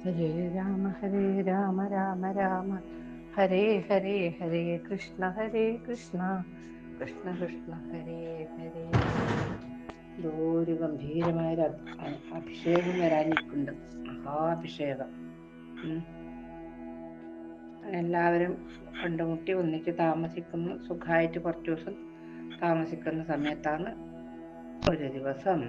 ഹരേ രാമ രാമ രാമ ഹരേ ഹരേ, ഹരേ കൃഷ്ണ കൃഷ്ണ കൃഷ്ണ ഹരേ ഹരേ. എന്തോ ഒരു ഗംഭീരമായ അഭിഷേകം വരാനിരിക്കുന്നുണ്ട്, മഹാഭിഷേകം. എല്ലാവരും കണ്ടുമുട്ടി ഒന്നിച്ച് താമസിക്കുന്നു, സുഖമായിട്ട് കുറച്ചു ദിവസം താമസിക്കുന്ന സമയത്താണ് ഒരു ദിവസം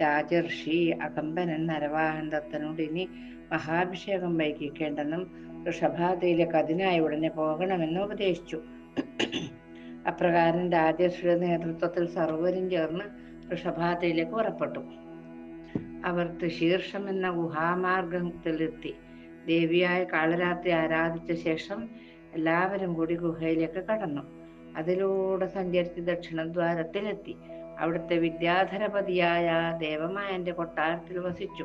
രാജർഷി അകമ്പനൻ നരവാഹനദത്തനോട് ഇനി മഹാഭിഷേകം വൈകിക്കേണ്ടെന്നും വൃഷഭാതയിലേക്ക് അതിനായി ഉടനെ പോകണമെന്നും ഉപദേശിച്ചു. അപ്രകാരം രാജർഷിയുടെ നേതൃത്വത്തിൽ സർവരും ചേർന്ന് വൃഷഭാതയിലേക്ക് പുറപ്പെട്ടു. അവർ തൃശീർഷം എന്ന ഗുഹാമാർഗത്തിലെത്തി ദേവിയായ കാളരാത്രി ആരാധിച്ച ശേഷം എല്ലാവരും കൂടി ഗുഹയിലേക്ക് കടന്നു. അതിലൂടെ സഞ്ചരിച്ച് ദക്ഷിണദ്വാരത്തിലെത്തി അവിടുത്തെ വിദ്യാധരപതിയായ ദേവമായന്റെ കൊട്ടാരത്തിൽ വസിച്ചു.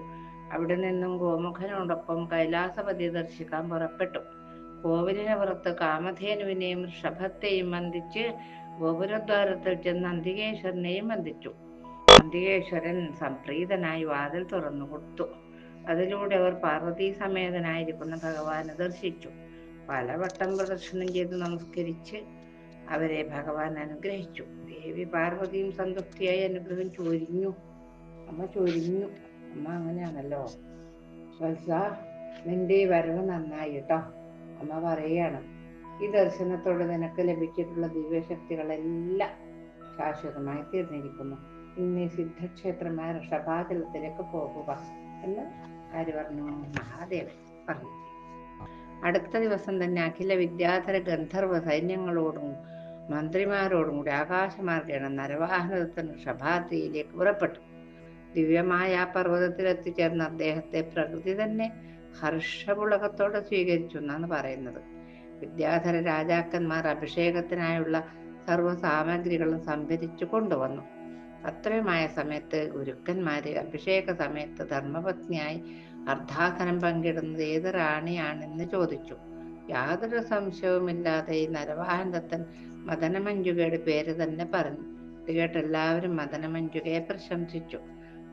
അവിടെ നിന്നും ഗോമുഖനോടൊപ്പം കൈലാസപതി ദർശിക്കാൻ പുറപ്പെട്ടു. കോവിലിന് പുറത്ത് കാമധേനുവിനെയും ഋഷഭത്തെയും വന്ദിച്ച് ഗോപുരദ്വാരത്തിൽ ചെന്ന് അന്തികേശ്വരനെയും വന്ദിച്ചു. അന്തികേശ്വരൻ സംപ്രീതനായി വാതിൽ തുറന്നു കൊടുത്തു. അതിലൂടെ അവർ പാർവതീ സമേതനായിരിക്കുന്ന ഭഗവാനെ ദർശിച്ചു. പലവട്ടം പ്രദക്ഷിണം ചെയ്ത് നമസ്കരിച്ച് അവരെ ഭഗവാൻ അനുഗ്രഹിച്ചു. ദേവി പാർവതിയും സന്തുഷ്ടിയായി അനുഗ്രഹം ചൊരിഞ്ഞു. അമ്മ അങ്ങനെയാണല്ലോ. വത്സ, നിന്റെ വരവ് നന്നായി കേട്ടോ. അമ്മ പറയാണ്, ഈ ദർശനത്തോടെ നിനക്ക് ലഭിച്ചിട്ടുള്ള ദിവ്യശക്തികളെല്ലാം ശാശ്വതമായി തീർന്നിരിക്കുന്നു. ഇനി സിദ്ധക്ഷേത്രമായ ഋഷഭാചലത്തിലേക്ക് പോകുക എന്ന് ആര് പറഞ്ഞു? മഹാദേവൻ പറഞ്ഞു. അടുത്ത ദിവസം തന്നെ അഖില വിദ്യാധര ഗന്ധർവ സൈന്യങ്ങളോടും മന്ത്രിമാരോടും കൂടി ആകാശമാർഗേണ നരവാഹനദത്തൻ ഋഷഭാദ്രിയിലേക്ക് പുറപ്പെട്ടു. ദിവ്യമായ ആ പർവ്വതത്തിൽ എത്തിച്ചേർന്ന അദ്ദേഹത്തെ പ്രകൃതി തന്നെ ഹർഷപുളകത്തോടെ സ്വീകരിച്ചു എന്നാണ് പറയുന്നത്. വിദ്യാധര രാജാക്കന്മാർ അഭിഷേകത്തിനായുള്ള സർവ്വ സാമഗ്രികളും സംഭരിച്ചു കൊണ്ടുവന്നു. അത്രയുമായ സമയത്ത് ഗുരുക്കന്മാര് അഭിഷേക സമയത്ത് ധർമ്മപത്നിയായി അർദ്ധാസനം പങ്കിടുന്നത് ഏത് റാണിയാണെന്ന് ചോദിച്ചു. യാതൊരു സംശയവുമില്ലാതെ ഈ നരവാഹനദത്തൻ മദനമഞ്ജുകയുടെ പേര് തന്നെ പറഞ്ഞു. ഇത് കേട്ട് എല്ലാവരും മദനമഞ്ജുകയെ പ്രശംസിച്ചു.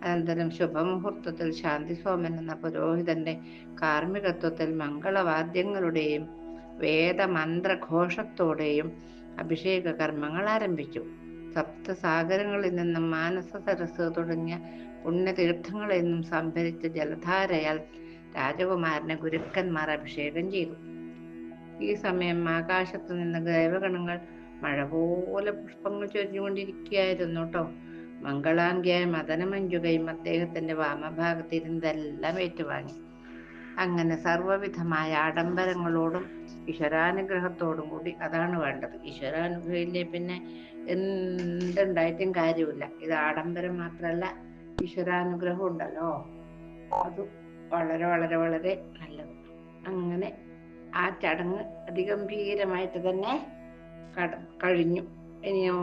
അനന്തരം ശുഭമുഹൂർത്തത്തിൽ ശാന്തിസോമൻ എന്ന പുരോഹിതന്റെ കാർമ്മികത്വത്തിൽ മംഗളവാദ്യങ്ങളുടെയും വേദമന്ത്രഘോഷത്തോടെയും അഭിഷേക കർമ്മങ്ങൾ ആരംഭിച്ചു. സപ്തസാഗരങ്ങളിൽ നിന്നും മാനസ സരസ് തുടങ്ങിയ പുണ്യതീർത്ഥങ്ങളിൽ നിന്നും സംഭരിച്ച ജലധാരയാൽ രാജകുമാരനെ ഗുരുക്കന്മാർ അഭിഷേകം ചെയ്തു. ഈ സമയം ആകാശത്തു നിന്ന് ദേവഗണങ്ങൾ മഴ പോലെ പുഷ്പങ്ങൾ ചൊരിഞ്ഞുകൊണ്ടിരിക്കുകയായിരുന്നു കേട്ടോ. മംഗളാംഗിയായ മദനമഞ്ജുകയും അദ്ദേഹത്തിന്റെ വാമഭാഗത്ത് ഇരുന്നതെല്ലാം ഏറ്റുവാങ്ങി. അങ്ങനെ സർവ്വവിധമായ ആഡംബരങ്ങളോടും ഈശ്വരാനുഗ്രഹത്തോടും കൂടി, അതാണ് വേണ്ടത്. ഈശ്വരാനുഗ്രഹമില്ലേ പിന്നെ എന്തുണ്ടായിട്ടും കാര്യമില്ല. ഇത് ആഡംബരം മാത്രമല്ല, ഈശ്വരാനുഗ്രഹം ഉണ്ടല്ലോ, അത് വളരെ വളരെ വളരെ നല്ലത്. അങ്ങനെ ആ ചടങ്ങ് അതിഗംഭീരമായിട്ട് തന്നെ കഴിഞ്ഞു. ഇനിയോ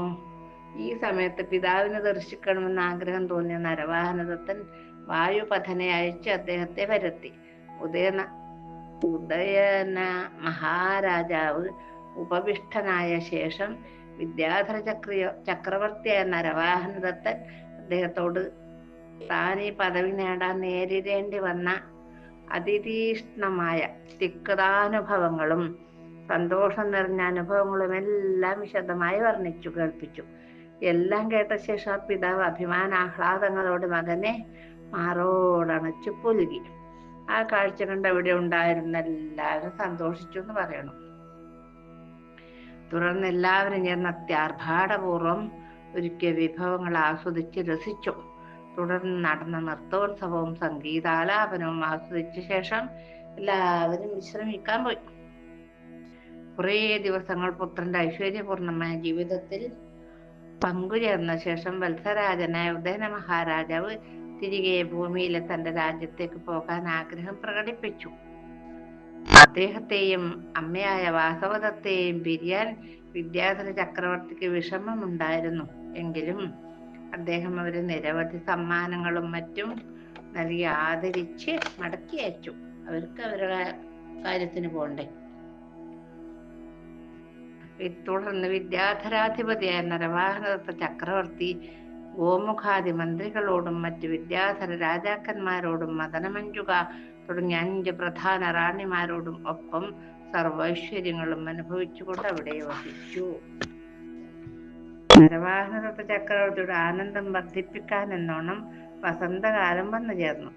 ഈ സമയത്ത് പിതാവിനെ ദർശിക്കണമെന്ന് ആഗ്രഹം തോന്നിയ നരവാഹനദത്തൻ വായുപഥനെ അയച്ച് അദ്ദേഹത്തെ വരുത്തി. ഉദയന മഹാരാജാവ് ഉപവിഷ്ടനായ ശേഷം വിദ്യാധര ചക്രവർത്തിയായ നരവാഹനദത്തൻ അദ്ദേഹത്തോട് താൻ ഈ പദവി നേടാൻ നേരിടേണ്ടി വന്ന അതിതീഷ്ണമായ തിക്താനുഭവങ്ങളും സന്തോഷം നിറഞ്ഞ അനുഭവങ്ങളും എല്ലാം വിശദമായി വർണ്ണിച്ചു കേൾപ്പിച്ചു. എല്ലാം കേട്ട ശേഷം ആ പിതാവ് അഭിമാനാഹ്ലാദങ്ങളോട് മകനെ മാറോടണച്ചു പുലുകി. ആ കാഴ്ച കണ്ട് അവിടെ ഉണ്ടായിരുന്ന എല്ലാവരും സന്തോഷിച്ചു എന്ന് പറയണം. തുടർന്ന് എല്ലാവരും ചേർന്ന് അത്യാർഭാടപൂർവം ഒരുക്കിയ വിഭവങ്ങൾ ആസ്വദിച്ച് രസിച്ചു. തുടർന്ന് നടന്ന നൃത്തോത്സവവും സംഗീതാലാപനവും ആസ്വദിച്ച ശേഷം എല്ലാവരും വിശ്രമിക്കാൻ പോയി. കുറേ ദിവസങ്ങൾ പുത്രന്റെ ഐശ്വര്യപൂർണമായ ജീവിതത്തിൽ പങ്കുചേർന്ന ശേഷം വത്സരാജനായ ഉദയന മഹാരാജാവ് തിരികെ ഭൂമിയിലെ തന്റെ രാജ്യത്തേക്ക് പോകാൻ ആഗ്രഹം പ്രകടിപ്പിച്ചു. അദ്ദേഹത്തെയും അമ്മയായ വാസവദത്തെയും പിരിയാൻ വിദ്യാധര ചക്രവർത്തിക്ക് വിഷമമുണ്ടായിരുന്നു. എങ്കിലും അദ്ദേഹം അവരെ നിരവധി സമ്മാനങ്ങളും മറ്റും നൽകി ആദരിച്ച് മടക്കി അയച്ചു. അവർക്ക് അവരുടെ കാര്യത്തിന് പോണ്ടേ. തുടർന്ന് വിദ്യാധരാധിപതിയായ നരവാഹനദത്ത ചക്രവർത്തി ഗോമുഖാദി മന്ത്രികളോടും മറ്റ് വിദ്യാധര രാജാക്കന്മാരോടും മദനമഞ്ജുക തുടങ്ങിയ 5 പ്രധാന റാണിമാരോടും ഒപ്പം സർവൈശ്വര്യങ്ങളും അനുഭവിച്ചുകൊണ്ട് അവിടെ വസിച്ചു. നരവാഹനദത്ത ചക്രവർത്തിയുടെ ആനന്ദം വർദ്ധിപ്പിക്കാൻ എന്നോണം വസന്തകാലം വന്നു ചേർന്നു.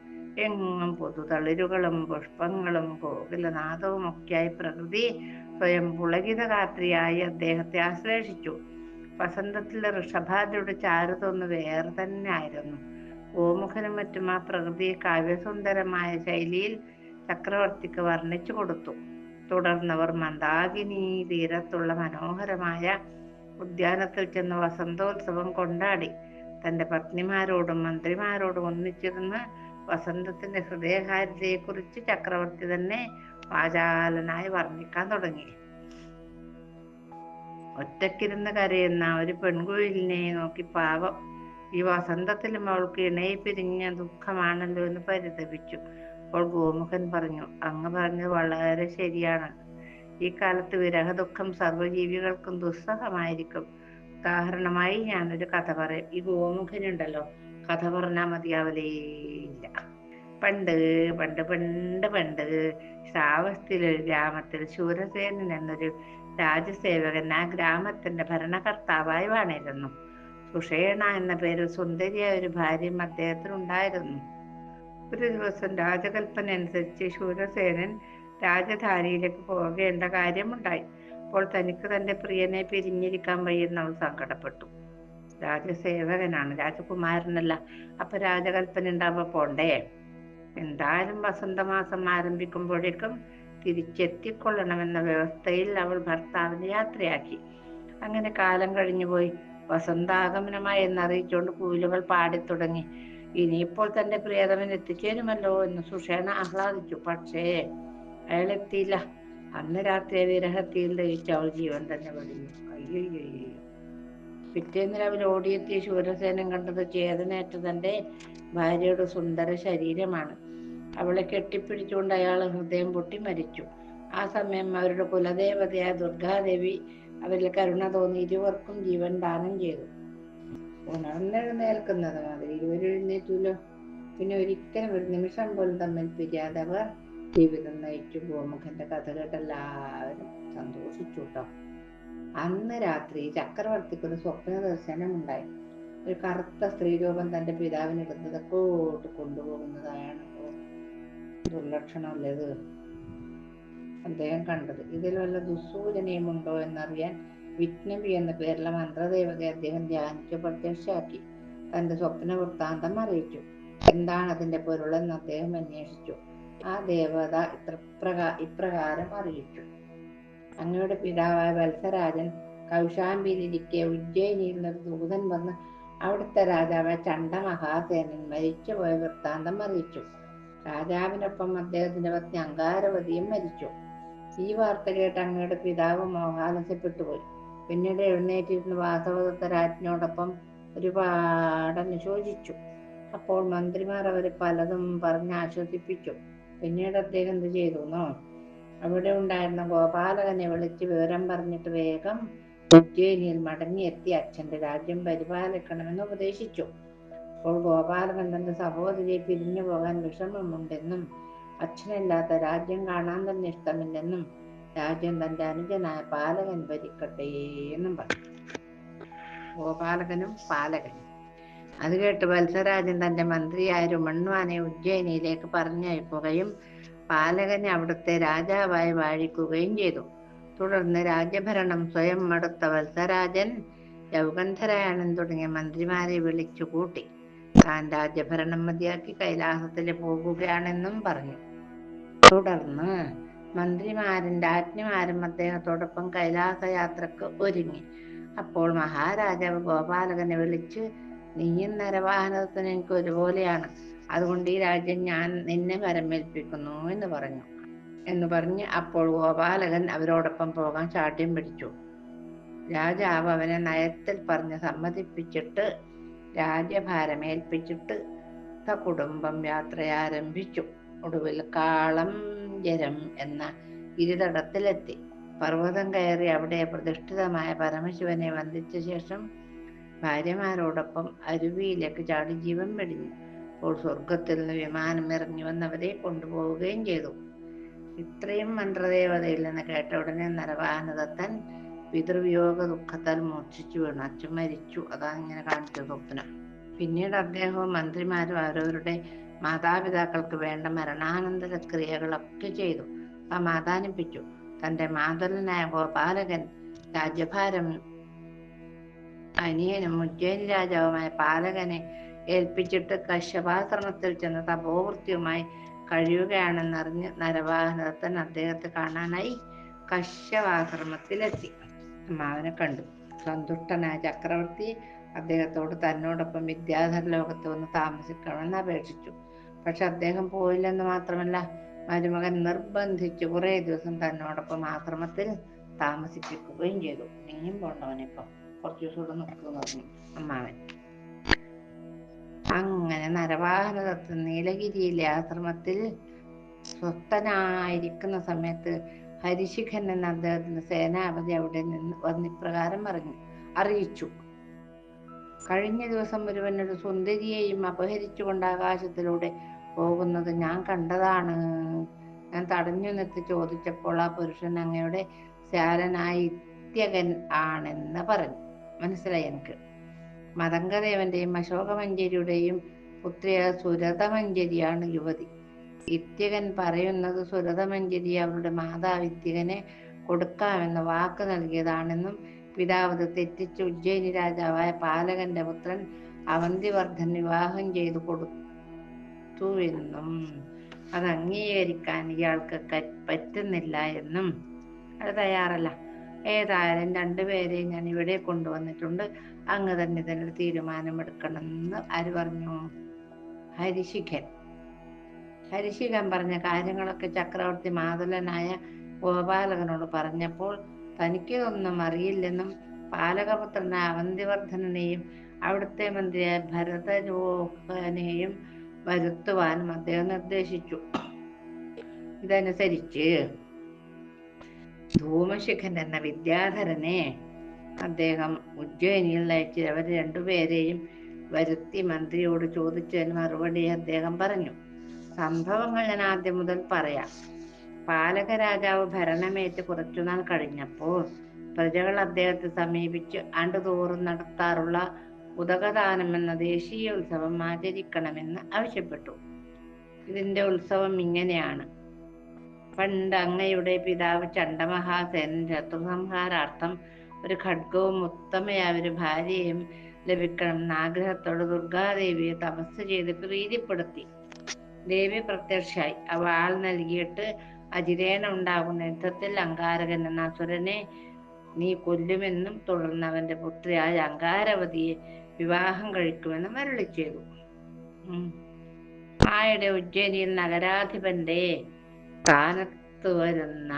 എങ്ങും പുതുതളിരുകളും പുഷ്പങ്ങളും കോകിലനാദവും ഒക്കെയായി പ്രകൃതി സ്വയം പുളകിതഗാത്രിയായി അദ്ദേഹത്തെ ആശ്ലേഷിച്ചു. വസന്തത്തിലെ ഋഷഭാദ്രിയുടെ ചാരുത ഒന്ന് വേറെ തന്നെ ആയിരുന്നു. ഗോമുഖനും മറ്റും ആ പ്രകൃതിയെ കാവ്യസുന്ദരമായ ശൈലിയിൽ ചക്രവർത്തിക്ക് വർണ്ണിച്ചു കൊടുത്തു. തുടർന്നവർ മന്ദാകിനി തീരത്തുള്ള മനോഹരമായ ഉദ്യാനത്തിൽ ചെന്ന് വസന്തോത്സവം കൊണ്ടാടി. തന്റെ പത്നിമാരോടും മന്ത്രിമാരോടും ഒന്നിച്ചിരുന്ന് വസന്തത്തിന്റെ ഹൃദയഹാരിതയെക്കുറിച്ച് ചക്രവർത്തി തന്നെ വാചാലനായി വർണ്ണിക്കാൻ തുടങ്ങി. ഒറ്റക്കിരുന്ന് കരയുന്ന ഒരു പെൺകുയിലിനെ നോക്കി പാവം, ഈ വസന്തത്തിലും അവൾക്ക് ഇണയെ പിരിഞ്ഞ ദുഃഖമാണല്ലോ എന്ന് പരിതപിച്ചു. അപ്പോൾ ഗോമുഖൻ പറഞ്ഞു, അങ്ങ് പറഞ്ഞത് വളരെ ശരിയാണ്. ഈ കാലത്ത് വിരഹദുഃഖം സർവ്വജീവികൾക്കും ദുസ്സഹമായിരിക്കും. ഉദാഹരണമായി ഞാനൊരു കഥ പറയാം. ഈ ഗോമുഖനുണ്ടല്ലോ, കഥ പറഞ്ഞാൽ മതിയാവലേയില്ല. പണ്ട് പണ്ട് പണ്ട് പണ്ട് ശ്രാവസ്തിയിലൊരു ഗ്രാമത്തിൽ ശൂരസേനൻ എന്നൊരു രാജസേവകൻ ആ ഗ്രാമത്തിന്റെ ഭരണകർത്താവായി വാണിരുന്നു. സുഷേണ എന്ന പേരിൽ സുന്ദരിയായ ഒരു ഭാര്യയും അദ്ദേഹത്തിനുണ്ടായിരുന്നു. ഒരു ദിവസം രാജകൽപ്പന അനുസരിച്ച് ശൂരസേനൻ രാജധാനിയിലേക്ക് പോകേണ്ട കാര്യമുണ്ടായി. അപ്പോൾ തനിക്ക് തന്റെ പ്രിയനെ പിരിഞ്ഞിരിക്കാൻ വയ്യെന്ന് അവൾ സങ്കടപ്പെട്ടു. രാജസേവകനാണ്, രാജകുമാരനല്ല. അപ്പൊ രാജകൽപ്പന ഉണ്ടാവുമ്പോ പോണ്ടേ? എന്തായാലും വസന്തമാസം ആരംഭിക്കുമ്പോഴേക്കും തിരിച്ചെത്തിക്കൊള്ളണമെന്ന വ്യവസ്ഥയിൽ അവൾ ഭർത്താവിനെ യാത്രയാക്കി. അങ്ങനെ കാലം കഴിഞ്ഞുപോയി. വസന്താഗമനമായി എന്നറിയിച്ചുകൊണ്ട് കുയിലുകൾ പാടിത്തുടങ്ങി. ഇനിയിപ്പോൾ തന്റെ പ്രിയതമൻ എത്തിച്ചേരുമല്ലോ എന്ന് സുഷേണ ആഹ്ലാദിച്ചു. പക്ഷേ അയാൾ എത്തിയില്ല. അന്ന് രാത്രി വിരഹത്തിൽ ദഹിച്ച് അവൾ ജീവൻ തന്നെ വെടിഞ്ഞു. അയ്യോ! പിറ്റേന്ന് രാവിലെ ഓടിയെത്തിയ ശൂരസേനൻ കണ്ടത് ചേതനേറ്റ തന്റെ ഭാര്യയുടെ സുന്ദര ശരീരമാണ്. അവളെ കെട്ടിപ്പിടിച്ചുകൊണ്ട് അയാൾ ഹൃദയം പൊട്ടി മരിച്ചു. ആ സമയം അവരുടെ കുലദേവതയായ ദുർഗാദേവി അവരിൽ കരുണ തോന്നി ഇരുവർക്കും ജീവൻ ദാനം ചെയ്തു. ഉണർന്നെഴുന്നേൽക്കുന്നത് മാതിരി ഇരുവരും എഴുന്നേറ്റൂലോ. പിന്നെ ഒരിക്കലും ഒരു നിമിഷം പോലും തമ്മിൽ പിരിയാതെ അവർ ജീവിതം നയിച്ചു. ഗോമുഖന്റെ കഥ കേട്ടെല്ലാവരും സന്തോഷിച്ചു കേട്ടോ. അന്ന് രാത്രി ചക്രവർത്തിക്കൊരു സ്വപ്ന ദർശനമുണ്ടായി. ഒരു കറുത്ത സ്ത്രീരൂപം തന്റെ പിതാവിനിടുന്നത് കോട്ട് കൊണ്ടുപോകുന്നതായാണ്. ദുർലക്ഷണമല്ലേത് അദ്ദേഹം കണ്ടത്. ഇതിൽ വല്ല ദുസ്സൂചനയുമുണ്ടോ എന്നറിയാൻ വിഘ്നവി എന്ന പേരിലെ മന്ത്രദേവതയെ അദ്ദേഹം ധ്യാനിച്ചു പ്രത്യക്ഷയാക്കി തന്റെ സ്വപ്ന വൃത്താന്തം അറിയിച്ചു. എന്താണ് അതിന്റെ പൊരുളെന്ന് അദ്ദേഹം അന്വേഷിച്ചു. ആ ദേവത ഇപ്രകാരം അറിയിച്ചു. അങ്ങയുടെ പിതാവായ വത്സരാജൻ കൗശാംബിയിലിരിക്കെ ഉജ്ജയിനിയിൽ നിന്ന് ദൂതൻ വന്ന് അവിടുത്തെ രാജാവായ ചണ്ഡമഹാസേനൻ മരിച്ചുപോയ വൃത്താന്തം അറിയിച്ചു. രാജാവിനൊപ്പം അദ്ദേഹത്തിന്റെ പത്നി അങ്കാരവതിയും മരിച്ചു. ഈ വാർത്ത കേട്ട് അങ്ങയുടെ പിതാവ് മോഹാലസ്യപ്പെട്ടുപോയി. പിന്നീട് എഴുന്നേറ്റിരുന്ന് വാസവദത്ത രാജ്ഞിയോടൊപ്പം ഒരുപാട് അനുശോചിച്ചു. അപ്പോൾ മന്ത്രിമാർ അവരെ പലതും പറഞ്ഞ് ആശ്വസിപ്പിച്ചു. പിന്നീട് അദ്ദേഹം എന്ത് ചെയ്തുന്നോ, അവിടെ ഉണ്ടായിരുന്ന ഗോപാലകനെ വിളിച്ച് വിവരം പറഞ്ഞിട്ട് വേഗം ഉജ്ജയിനിയിൽ മടങ്ങിയെത്തി അച്ഛന്റെ രാജ്യം പരിപാലിക്കണമെന്ന് ഉപദേശിച്ചു. അപ്പോൾ ഗോപാലകൻ തന്റെ സഹോദരിയെ പിരിഞ്ഞു പോകാൻ വിഷമമുണ്ടെന്നും അച്ഛനില്ലാത്ത രാജ്യം കാണാൻ തന്നെ ഇഷ്ടമില്ലെന്നും രാജ്യം തന്റെ അനുജനായ പാലകൻ ഭരിക്കട്ടെ എന്നും പറഞ്ഞു. ഗോപാലകനും പാലകനും അത് കേട്ട് വത്സരാജൻ തന്റെ മന്ത്രിയായ രുമണ്വാനെ ഉജ്ജയിനിയിലേക്ക് പറഞ്ഞയക്കുകയും പാലകനെ അവിടുത്തെ രാജാവായി വാഴിക്കുകയും ചെയ്തു. തുടർന്ന് രാജ്യഭരണം സ്വയം മടുത്ത വത്സരാജൻ യൗഗന്ധരായണൻ തുടങ്ങിയ മന്ത്രിമാരെ വിളിച്ചു കൂട്ടി താൻ രാജ്യഭരണം മതിയാക്കി കൈലാസത്തിൽ പോകുകയാണെന്നും പറഞ്ഞു. തുടർന്ന് മന്ത്രിമാരും രാജ്ഞിമാരും അദ്ദേഹത്തോടൊപ്പം കൈലാസയാത്രക്ക് ഒരുങ്ങി. അപ്പോൾ മഹാരാജാവ് ഗോപാലകനെ വിളിച്ച്, നീയും നരവാഹനത്തിന് എനിക്ക് ഒരുപോലെയാണ്, അതുകൊണ്ട് ഈ രാജ്യം ഞാൻ നിന്നെ വരമേൽപ്പിക്കുന്നു എന്ന് പറഞ്ഞ് അപ്പോൾ ഗോപാലകൻ അവരോടൊപ്പം പോകാൻ ശാഠ്യം പിടിച്ചു. രാജാവ് അവനെ നയത്തിൽ പറഞ്ഞ് സമ്മതിപ്പിച്ചിട്ട് രാജ്യഭാരമേൽപ്പിച്ചിട്ട് കുടുംബം യാത്രയാരംഭിച്ചു. ഒടുവിൽ കാളംജരം എന്ന ഗിരിതടത്തിലെത്തി. പർവ്വതം കയറി അവിടെ പ്രതിഷ്ഠിതമായ പരമശിവനെ വന്ദിച്ച ശേഷം ഭാര്യമാരോടൊപ്പം അരുവിയിലേക്ക് ചാടി ജീവൻ വെടിഞ്ഞു. അപ്പോൾ സ്വർഗത്തിൽ നിന്ന് വിമാനം ഇറങ്ങി വന്നവരെ കൊണ്ടുപോവുകയും ചെയ്തു. ഇത്രയും മന്ത്രദേവതയിൽ നിന്ന് കേട്ട ഉടനെ നരവാഹനദത്തൻ പിതൃവിയോഗ ദുഃഖത്താൽ മൂർച്ഛിച്ചു വീണു. അച്ഛൻ മരിച്ചു. അതാണ് ഇങ്ങനെ കാണിച്ച സ്വപ്നം. പിന്നീട് അദ്ദേഹവും മന്ത്രിമാരും അവരവരുടെ മാതാപിതാക്കൾക്ക് വേണ്ട മരണാനന്തര ക്രിയകളൊക്കെ ചെയ്തു സമാധാനിപ്പിച്ചു. തന്റെ മാതുലനായ ഗോപാലകൻ രാജ്യഭാരം അനിയനും ഉജ്ജയിനി രാജാവുമായ പാലകനെ ഏൽപ്പിച്ചിട്ട് കശ്യപാശ്രമത്തിൽ ചെന്ന് തപോവൃത്തിയുമായി കഴിയുകയാണെന്നറിഞ്ഞ് നരവാഹനദത്തൻ അദ്ദേഹത്തെ കാണാനായി കശ്യപാശ്രമത്തിലെത്തി. അമ്മാവനെ കണ്ടു. സന്തുഷ്ടനായ ചക്രവർത്തി അദ്ദേഹത്തോട് തന്നോടൊപ്പം വിദ്യാധര ലോകത്ത് വന്ന് താമസിക്കണമെന്ന് അപേക്ഷിച്ചു. പക്ഷെ അദ്ദേഹം പോയില്ലെന്ന് മാത്രമല്ല, മരുമകൻ നിർബന്ധിച്ച് കുറേ ദിവസം തന്നോടൊപ്പം ആശ്രമത്തിൽ താമസിപ്പിക്കുകയും ചെയ്തു. നീയും പോണ്ടവനിപ്പം കുറച്ചു ദിവസം കൂടെ നിൽക്കുന്നു പറഞ്ഞു അമ്മാവൻ. അങ്ങനെ നരവാഹനദത്തൻ നീലഗിരിയിലെ ആശ്രമത്തിൽ സ്വസ്ഥനായിരിക്കുന്ന സമയത്ത് ഹരിശിഖൻ എന്ന അദ്ദേഹത്തിന്റെ സേനാപതി അവിടെ നിന്ന് വന്നിപ്രകാരം അറിയിച്ചു. കഴിഞ്ഞ ദിവസം ഒരുവനൊരു സുന്ദരിയെയും അപഹരിച്ചുകൊണ്ട് ആകാശത്തിലൂടെ പോകുന്നത് ഞാൻ കണ്ടതാണ്. ഞാൻ തടഞ്ഞു നിർത്തി ചോദിച്ചപ്പോൾ ആ പുരുഷൻ അങ്ങയുടെ ശാലനായ ഇത്യകൻ ആണെന്ന് പറഞ്ഞു. മനസ്സിലായി എനിക്ക്. മതംഗദേവന്റെയും അശോകമഞ്ചരിയുടെയും പുത്രിയായ സുരതമഞ്ചരിയാണ് യുവതി. ഇത്യകൻ പറയുന്നത് സുരതമഞ്ചരി അവരുടെ മാതാവ് ഇത്യകനെ കൊടുക്കാമെന്ന് വാക്ക് നൽകിയതാണെന്നും പിതാവ് തെറ്റിച്ച് ഉജ്ജയിനി രാജാവായ പാലകന്റെ പുത്രൻ അവന്തിവർദ്ധൻ വിവാഹം ചെയ്തു കൊടുത്തുവെന്നും അത് അംഗീകരിക്കാൻ ഇയാൾക്ക് പറ്റുന്നില്ല എന്നും അത് തയ്യാറല്ല. ഏതായാലും രണ്ടുപേരെയും ഞാൻ ഇവിടെ കൊണ്ടുവന്നിട്ടുണ്ട്. അങ്ങ് തന്നെ ഇതിനൊരു തീരുമാനമെടുക്കണമെന്ന് ആര് പറഞ്ഞു? ഹരിശിഖൻ. ഹരിശിഖൻ പറഞ്ഞ കാര്യങ്ങളൊക്കെ ചക്രവർത്തി മാതുലനായ ഗോപാലകനോട് പറഞ്ഞപ്പോൾ തനിക്കൊന്നും അറിയില്ലെന്നും പാലകപുത്രനായ അവന്തിവർദ്ധനെയും അവിടുത്തെ മന്ത്രിയായ ഭരതരോഹനെയും വരുത്തുവാനും അദ്ദേഹം നിർദ്ദേശിച്ചു. ഇതനുസരിച്ച് ധൂമശിഖൻ എന്ന വിദ്യാധരനെ അദ്ദേഹം ഉജ്ജയിനിയിൽ അയച്ച് അവർ രണ്ടുപേരെയും വരുത്തി മന്ത്രിയോട് ചോദിച്ചതിന് മറുപടി അദ്ദേഹം പറഞ്ഞു. സംഭവങ്ങൾ ഞാൻ ആദ്യം മുതൽ പറയാം. പാലക രാജാവ് ഭരണമേറ്റ് കുറച്ചുനാൾ കഴിഞ്ഞപ്പോൾ പ്രജകൾ അദ്ദേഹത്തെ സമീപിച്ച് ആണ്ടുതോറും നടത്താറുള്ള ഉദകദാനം എന്ന ദേശീയ ഉത്സവം ആചരിക്കണമെന്ന് ആവശ്യപ്പെട്ടു. ഇതിന്റെ ഉത്സവം ഇങ്ങനെയാണ്. പണ്ട് അങ്ങയുടെ പിതാവ് ചണ്ഡമഹാസേനൻ ശത്രുസംഹാരാർത്ഥം ഒരു ഖഡ്ഗവും ഉത്തമയായ ഒരു ഭാര്യയും ലഭിക്കണമെന്ന ആഗ്രഹത്തോട് ദുർഗാദേവിയെ തപസ് ചെയ്ത് പ്രീതിപ്പെടുത്തി. ദേവി പ്രത്യക്ഷായി. അവ ആൾ നൽകിയിട്ട് അജിരേന ഉണ്ടാകുന്ന യുദ്ധത്തിൽ അങ്കാരകൻ എന്ന അസുരനെ നീ കൊല്ലുമെന്നും തുടർന്ന് അവന്റെ പുത്രിയായ അങ്കാരവതിയെ വിവാഹം കഴിക്കുമെന്നും അരുളി ചെയ്തു. ആയുടെ ഉജ്ജയിനിയിൽ നഗരാധിപന്റെ സ്ഥാനത്ത് വരുന്ന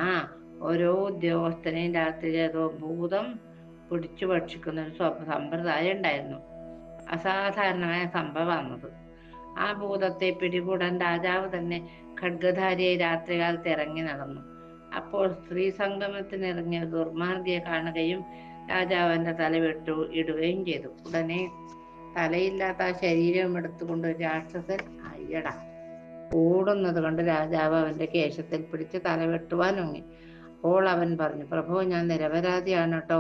ഓരോ ഉദ്യോഗസ്ഥനെയും രാത്രി ഏതോ ഭൂതം പിടിച്ചു ഭക്ഷിക്കുന്ന ഒരു സമ്പ്രദായം ഉണ്ടായിരുന്നു. അസാധാരണമായ സംഭവമാണത്. ആ ഭൂതത്തെ പിടികൂടാൻ രാജാവ് തന്നെ ഖഡ്ഗധാരിയെ രാത്രികാലത്ത് ഇറങ്ങി നടന്നു. അപ്പോൾ സ്ത്രീ സംഗമത്തിന് ഇറങ്ങിയ ദുർമാർഗിയെ കാണുകയും രാജാവിന്റെ തല ഇടുകയും ചെയ്തു. ഉടനെ തലയില്ലാത്ത ആ ശരീരം എടുത്തുകൊണ്ട് രാക്ഷസൻ ഓടുന്നത് കണ്ട് രാജാവ് അവന്റെ കേശത്തിൽ പിടിച്ച് തല വെട്ടുവാനൊങ്ങി. അപ്പോൾ അവൻ പറഞ്ഞു, പ്രഭു, ഞാൻ നിരപരാധിയാണ് കേട്ടോ,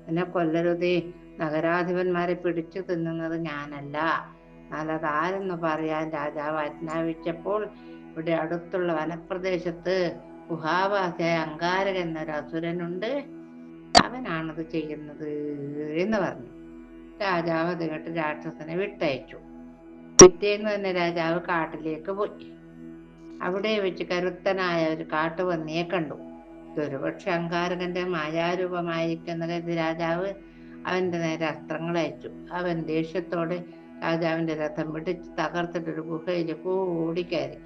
എന്നെ കൊല്ലരുതേ. നഗരാധിപന്മാരെ പിടിച്ചു തിന്നുന്നത് ഞാനല്ല. നല്ലതാരെന്ന് പറയാൻ രാജാവ് ആജ്ഞാപിച്ചപ്പോൾ ഇവിടെ അടുത്തുള്ള വനപ്രദേശത്ത് ഗുഹാവാസിയായ അങ്കാരകൻ എന്നൊരു അസുരനുണ്ട്, അവനാണത് ചെയ്യുന്നത് എന്ന് പറഞ്ഞു. രാജാവ് അത് കേട്ട് രാക്ഷസനെ വിട്ടയച്ചു. പിറ്റേന്ന് തന്നെ രാജാവ് കാട്ടിലേക്ക് പോയി. അവിടെ വെച്ച് കരുത്തനായ ഒരു കാട്ടുപന്നിയെ കണ്ടു. ദുർപക്ഷ അങ്കാരകന്റെ മായാരൂപമായിരിക്കുന്ന കരുതി രാജാവ് അവന്റെ നേരെ അസ്ത്രങ്ങൾ അയച്ചു. അവൻ ദേഷ്യത്തോടെ രാജാവിന്റെ രഥം പിടിച്ച് തകർത്തിട്ടൊരു ഗുഹയിലേക്ക് ഓടിക്കയറി.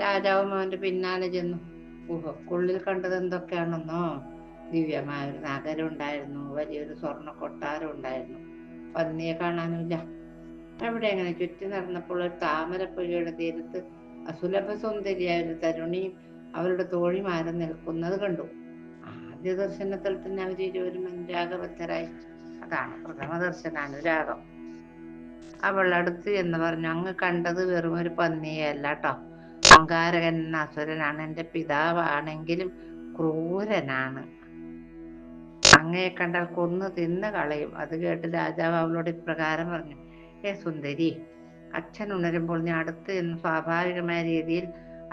രാജാവും അവന്റെ പിന്നാലെ ചെന്നു. ഗുഹക്കുള്ളിൽ കണ്ടത് എന്തൊക്കെയാണെന്നോ? ദിവ്യമായ ഒരു നഗരം ഉണ്ടായിരുന്നു, വലിയൊരു സ്വർണ്ണ കൊട്ടാരം ഉണ്ടായിരുന്നു. പന്നിയെ കാണാനുമില്ല. അവിടെ അങ്ങനെ ചുറ്റി നടന്നപ്പോൾ ഒരു താമരപ്പുഴയുടെ തീരത്ത് അസുലഭ സുന്ദരിയായ ഒരു തരുണിയും അവരുടെ തോഴിമാരും നിൽക്കുന്നത് കണ്ടു. ആദ്യ ദർശനത്തിൽ തന്നെ അവരിരുവരും അനുരാഗബദ്ധരായി. അതാണ് പ്രഥമ ദർശനാനുരാഗം. അവൾ അടുത്ത് എന്ന് പറഞ്ഞു, അങ്ങ് കണ്ടത് വെറും ഒരു പന്നിയല്ല കേട്ടോ, അഹങ്കാരകൻ എന്ന അസുരനാണ്. എൻ്റെ പിതാവാണെങ്കിലും ക്രൂരനാണ്. അങ്ങയെ കണ്ടാൽ കൊന്നു തിന്ന് കളയും. അത് കേട്ട് രാജാവ് അവളോട് ഇപ്രകാരം പറഞ്ഞു, സുന്ദരി, അച്ഛൻ ഉണരുമ്പോൾ നീ അടുത്ത് എന്ന് സ്വാഭാവികമായ രീതിയിൽ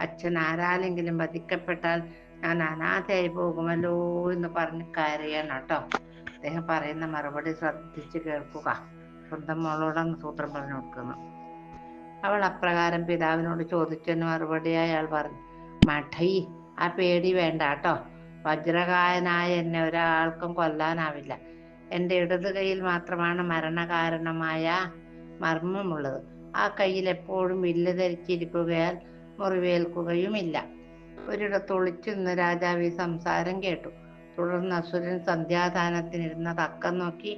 അച്ഛൻ ആരാലെങ്കിലും വധിക്കപ്പെട്ടാൽ ഞാൻ അനാഥയായി പോകുമല്ലോ എന്ന് പറഞ്ഞ് കരയണം കേട്ടോ. അദ്ദേഹം പറയുന്ന മറുപടി ശ്രദ്ധിച്ച് കേൾക്കുക. സ്വന്തം മോളോടാണ് സൂത്രം പറഞ്ഞു കൊടുക്കുന്നു. അവൾ അപ്രകാരം പിതാവിനോട് ചോദിച്ചതിന് മറുപടിയായി അയാൾ പറഞ്ഞു, മഠൈ, ആ പേടി വേണ്ട കേട്ടോ. വജ്രകായനായ എന്നെ ഒരാൾക്കും കൊല്ലാനാവില്ല. എൻ്റെ ഇടത് കൈയിൽ മാത്രമാണ് മരണകാരണമായ മർമ്മമുള്ളത്. ആ കയ്യിൽ എപ്പോഴും വില്ല് ധരിച്ചിരിക്കുകയാൽ മുറിവേൽക്കുകയുമില്ല. ഒരിടത്ത് ഒളിച്ചു നിന്ന് രാജാവ് ഈ സംസാരം കേട്ടു. തുടർന്ന് അസുരൻ സന്ധ്യാദാനത്തിനിരുന്ന തക്കം നോക്കി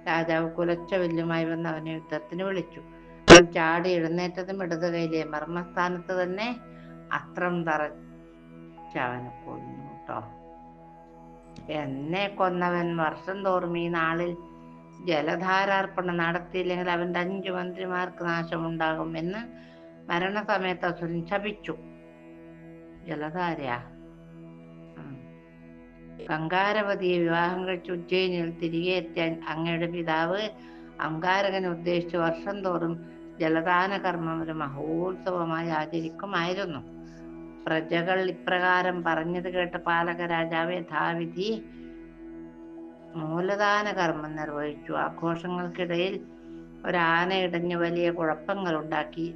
രാജാവ് കുലച്ച വില്ലുമായി വന്ന് അവനെ യുദ്ധത്തിന് വിളിച്ചു. അവൻ ചാടി എഴുന്നേറ്റതും ഇടത് കൈയിലെ മർമ്മസ്ഥാനത്ത് തന്നെ അസ്ത്രം തറച്ചവനെ കൊന്നു കേട്ടോ. എന്നെ കൊന്നവൻ വർഷം തോറും ഈ നാളിൽ ജലധാരാർപ്പണം നടത്തിയില്ലെങ്കിൽ അവൻ്റെ 5 മന്ത്രിമാർക്ക് നാശമുണ്ടാകും എന്ന് മരണസമയത്ത് അസുരൻ ശപിച്ചു. ജലധാരയാ. ഗംഗാരവതിയെ വിവാഹം കഴിച്ച് ഉജ്ജയിനിൽ തിരികെ എത്തിയ അങ്ങയുടെ പിതാവ് അങ്കാരകനെ ഉദ്ദേശിച്ച് വർഷം തോറും ജലദാന കർമ്മം ഒരു മഹോത്സവമായി ആചരിക്കുമായിരുന്നു. പ്രജകൾ ഇപ്രകാരം പറഞ്ഞത് കേട്ട് പാലക രാജാവ് യഥാവിധി മൂലദാന കർമ്മം നിർവഹിച്ചു. ആഘോഷങ്ങൾക്കിടയിൽ ഒരാന ഇടഞ്ഞ് വലിയ കുഴപ്പങ്ങളുണ്ടാക്കി.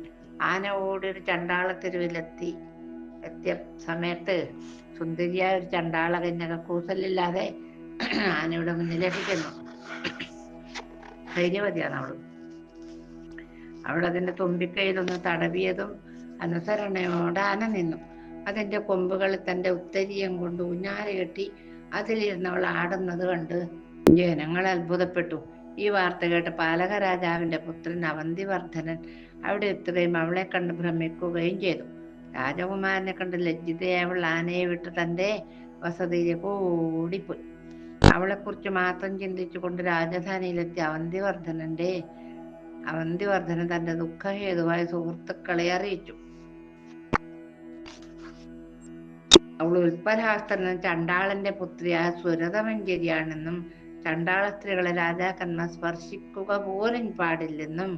ആന ഓടി ഒരു എത്തിയ സമയത്ത് സുന്ദരിയായ ഒരു ചണ്ടാള കന്യക കൂസലില്ലാതെ ആനയുടെ മുന്നിലേക്ക് ചെന്നു. ധൈര്യവതിയാണ് അവൾ അതിൻ്റെ തുമ്പിക്കൈയിലൊന്ന് തടവിയതും അനുസരണയോടെ ആന നിന്നു. അതിൻ്റെ കൊമ്പുകളിൽ തൻ്റെ ഉത്തരീയം കൊണ്ട് ഊഞ്ഞാല് കെട്ടി അതിലിരുന്നവൾ ആടുന്നത് കണ്ട് ജനങ്ങൾ അത്ഭുതപ്പെട്ടു. ഈ വാർത്ത കേട്ട് പാലക രാജാവിൻ്റെ പുത്രൻ അവന്തിവർദ്ധനൻ അവിടെ എത്തുകയും അവളെ കണ്ട് ഭ്രമിക്കുകയും ചെയ്തു. രാജകുമാരനെ കണ്ട് ലജ്ജിതയായ അവൾ ആനയെ വിട്ട് തൻ്റെ വസതിയിലേക്ക് ഓടിപ്പോയി. അവളെക്കുറിച്ച് മാത്രം ചിന്തിച്ചുകൊണ്ട് രാജധാനിയിലെത്തി അവന്തിവർദ്ധനൻ തൻ്റെ ദുഃഖഹേതുവായ സുഹൃത്തുക്കളെ അറിയിച്ചു. അവൾ ഉൽപ്പലഹസ്തനും ചണ്ടാളന്റെ പുത്രിയായ സുരതമഞ്ജരിയാണെന്നും ചണ്ടാള സ്ത്രീകളെ രാജാക്കന്മാർ സ്പർശിക്കുക പോലും പാടില്ലെന്നും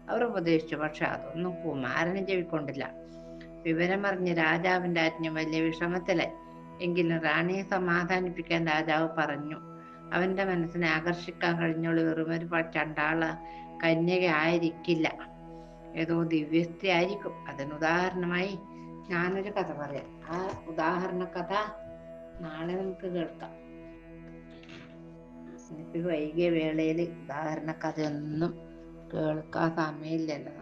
അവർ ഉപദേശിച്ചു. പക്ഷെ അതൊന്നും കുമാരന് ചെവിക്കൊണ്ടില്ല. വിവരമറിഞ്ഞ് രാജാവിൻ്റെ ആജ്ഞ വലിയ വിഷമത്തിലായി. എങ്കിലും റാണിയെ സമാധാനിപ്പിക്കാൻ രാജാവ് പറഞ്ഞു, അവൻ്റെ മനസ്സിനെ ആകർഷിക്കാൻ കഴിഞ്ഞോളൂ വെറുമൊരു ചണ്ടാള കന്യക ആയിരിക്കില്ല, ഏതോ ദിവ്യസ്ത്രീ ആയിരിക്കും. അതിനുദാഹരണമായി ഞാനൊരു കഥ പറയാം. ആ ഉദാഹരണ കഥ നാളെ നമുക്ക് കേൾക്കാം. എനിക്ക് വൈകിയ വേളയിൽ ഉദാഹരണ കഥയൊന്നും കേൾക്കാൻ സമയമില്ലല്ലോ.